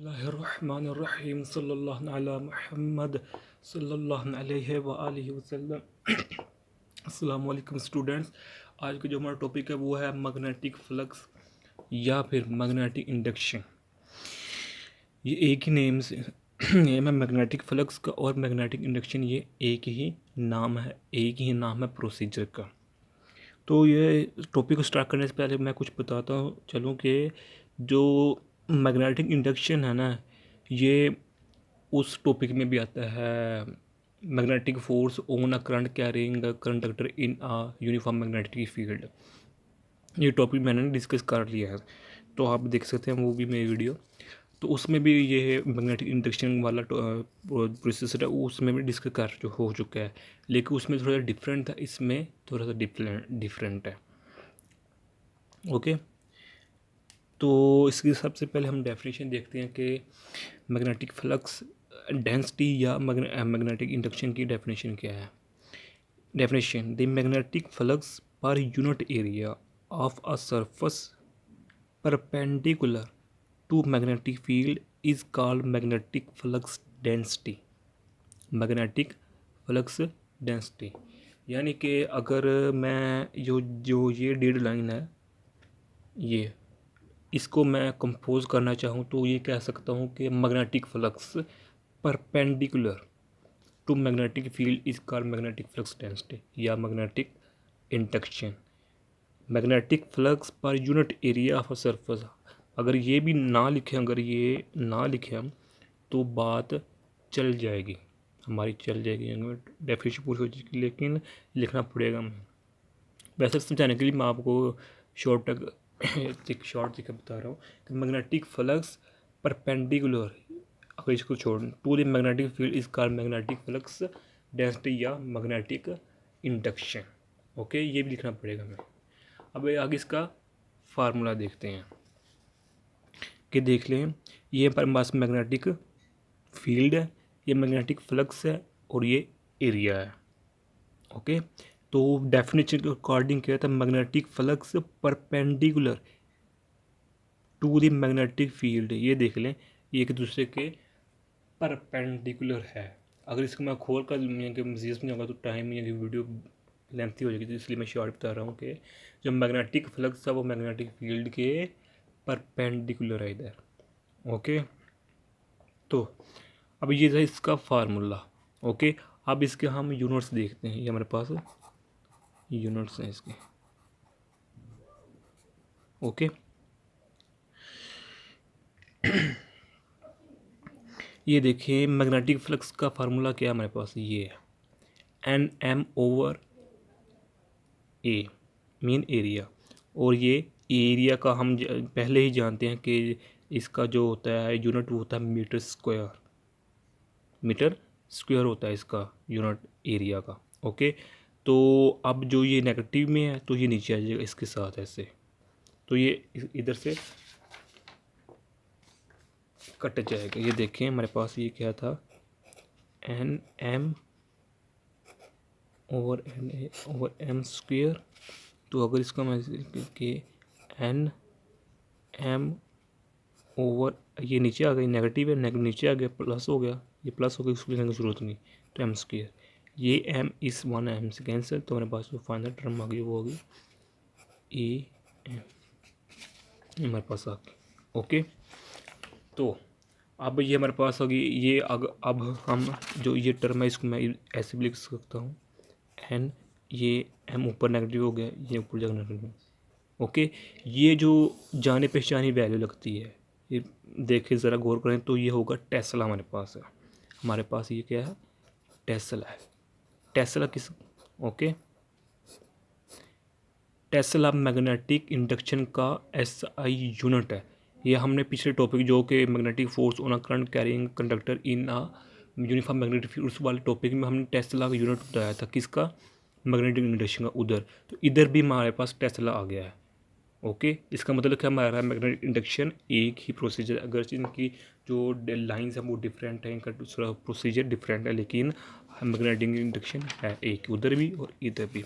बिस्मिल्लाहिर्रहमानिर्रहीम सल्लल्लाहु अला मुहम्मद सल्लल्लाहु अलैहि व आलिहि वसल्लम। अस्सलाम वालेकुम स्टूडेंट्स। आज का जो हमारा टॉपिक है वो है मैग्नेटिक फ्लक्स या फिर मैग्नेटिक इंडक्शन। ये एक ही नेम से नेम है मैग्नेटिक फ्लक्स का और मैग्नेटिक इंडक्शन, ये एक ही नाम है प्रोसीजर का। तो ये टॉपिक को स्टार्ट करने से पहले मैं कुछ बताता हूँ चलूँ कि जो मैग्नेटिक इंडक्शन है ना, ये उस टॉपिक में भी आता है। Magnetic force on a current carrying conductor in a uniform magnetic field, ये टॉपिक मैंने डिस्कस कर लिया है, तो आप देख सकते हैं वो भी मेरी वीडियो। तो उसमें भी ये मैग्नेटिक इंडक्शन वाला प्रोसेसर है, उसमें भी डिस्कस कर जो हो चुका है, लेकिन उसमें थोड़ा सा डिफरेंट था, इसमें थोड़ा सा डिफरेंट है। ओके, तो इसकी सबसे पहले हम डेफिनेशन देखते हैं कि मैग्नेटिक फ्लक्स डेंसिटी या मैग्नेटिक इंडक्शन की डेफिनेशन क्या है। Definition: the magnetic flux per unit area of a surface perpendicular to magnetic field is called magnetic flux density. Magnetic flux density यानी कि अगर मैं जो जो ये डेड लाइन है, ये इसको मैं कंपोज करना चाहूँ तो ये कह सकता हूँ कि magnetic flux perpendicular to magnetic field is called magnetic flux density या magnetic induction. Magnetic flux per unit area of a surface, अगर ये भी ना लिखें, अगर ये ना लिखें हम तो बात चल जाएगी, हमारी चल जाएगी, डेफिनेशन पूरी हो जाएगी, लेकिन लिखना पड़ेगा हमें। वैसे समझाने के लिए मैं आपको शॉर्ट तक बता रहा हूँ कि मैग्नेटिक फ्लक्स परपेंडिकुलर, अगर इसको छोड़ to the magnetic field is called magnetic flux density या मैग्नेटिक इंडक्शन। ओके, ये भी लिखना पड़ेगा हमें। अब आगे इसका फार्मूला देखते हैं कि देख लें, ये हमारे पास मैग्नेटिक फील्ड है, ये मैग्नेटिक फ्लक्स है और ये एरिया है। ओके, तो डेफिनेशन के अकॉर्डिंग क्या था, magnetic flux perpendicular to the magnetic field, ये देख लें ये एक दूसरे के परपेंडिकुलर है। अगर इसको मैं खोल कर मजीद समझाऊंगा तो टाइम वीडियो लेंथी हो जाएगी, तो इसलिए मैं शॉर्ट बता रहा हूँ कि जो मैग्नेटिक फ्लक्स है वो मैग्नेटिक फील्ड के परपेंडिकुलर है इधर। ओके, तो अब ये था इसका फार्मूला। ओके, अब इसके हम यूनिट्स देखते हैं, ये हमारे पास यूनिट्स हैं इसके। ओके, ये देखिए मैग्नेटिक फ्लक्स का फार्मूला क्या है हमारे पास, ये है एन एम ओवर ए मीन एरिया, और ये एरिया का हम पहले ही जानते हैं कि इसका जो होता है यूनिट वो होता है मीटर स्क्वायर। मीटर स्क्वायर होता है इसका यूनिट एरिया का। ओके, तो अब जो ये नेगेटिव में है तो ये नीचे आ जाएगा इसके साथ ऐसे, तो ये इधर से कट जाएगा। ये देखें हमारे पास ये क्या था, N M over N A over M square. तो अगर इसका मैं कि एन एम ओवर, ये नीचे आ गई नेगेटिव है, नीचे आ गया प्लस हो गया, ये प्लस हो गया, इसको लिखने की जरूरत नहीं, तो एम स्क्वायर, ये एम इस वन एम से कैंसिल, तो हमारे पास जो फाइनल टर्म आ गई वो होगी ए एम, हमारे पास आ गई। ओके, तो अब ये हमारे पास होगी ये अब हम जो ये टर्म है इसको मैं ऐसे भी लिख सकता हूँ, एन ये एम ऊपर नेगेटिव हो गया, ये ऊपर जाकर नेगेटिव। ओके, ये जो जाने पहचानी वैल्यू लगती है, ये देखें ज़रा गौर करें तो ये होगा टेस्ला हमारे पास है। हमारे पास ये क्या है, टेस्ला है। टेस्ला किस, ओके, टेस्ला मैग्नेटिक इंडक्शन का एसआई यूनिट है। ये हमने पिछले टॉपिक जो कि magnetic force on a current carrying conductor in a uniform magnetic field, उस वाले टॉपिक में हमने टेस्ला का यूनिट बताया था, किसका, मैग्नेटिक इंडक्शन का। उधर तो इधर भी हमारे पास टेस्ला आ गया है। ओके, इसका मतलब क्या हमारा मैग्नेटिक इंडक्शन एक ही प्रोसीजर, अगर इनकी जो लाइंस हैं वो डिफरेंट है, इनका दूसरा प्रोसीजर डिफरेंट है, लेकिन मैग्नेटिक इंडक्शन है एक, उधर भी और इधर भी।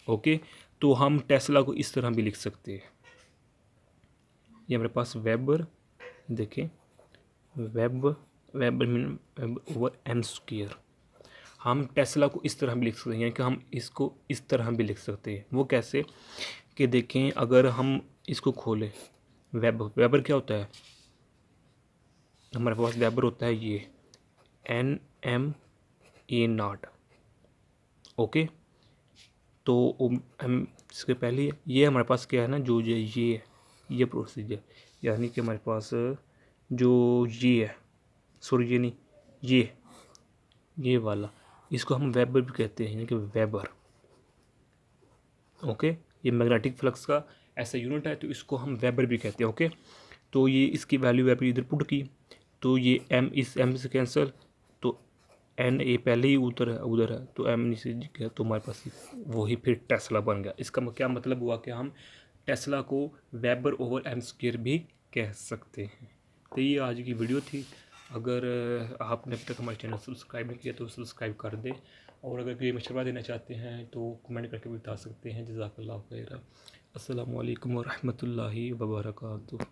ओके, तो हम टेस्ला को इस तरह भी लिख सकते हैं, ये हमारे पास वेबर, देखें web web mean web over M square. हम टेस्ला को इस तरह भी लिख सकते हैं कि हम इसको इस तरह भी लिख सकते हैं। वो कैसे कि देखें, अगर हम इसको खोलें, वेबर क्या होता है, हमारे पास वेबर होता है ये NMA0। ओके, तो हम इसके पहले ये हमारे पास क्या है ना, जो ये प्रोसीजर, यानी कि हमारे पास जो ये है, सॉरी ये नहीं, ये वाला, इसको हम वेबर भी कहते हैं, यानी कि वेबर। ओके, ये मैग्नेटिक फ्लक्स का ऐसा यूनिट है, तो इसको हम वेबर भी कहते हैं। ओके, तो ये इसकी वैल्यू वेबर इधर पुट की, तो ये m इस m से कैंसिल, तो NA पहले ही उधर है, तो m नीचे गया, तो हमारे पास वही फिर टेस्ला बन गया। इसका क्या मतलब हुआ कि हम टेस्ला को वेबर ओवर एम स्क्वायर भी कह सकते हैं। तो ये आज की वीडियो थी। अगर आपने अब तक हमारे चैनल सब्सक्राइब नहीं किया तो सब्सक्राइब कर दें, और अगर कोई मशवरा देना चाहते हैं तो कमेंट करके भी बता सकते हैं। जज़ाकल्लाह खैर। अस्सलामु अलैकुम व रहमतुल्लाहि व बरकातुहू।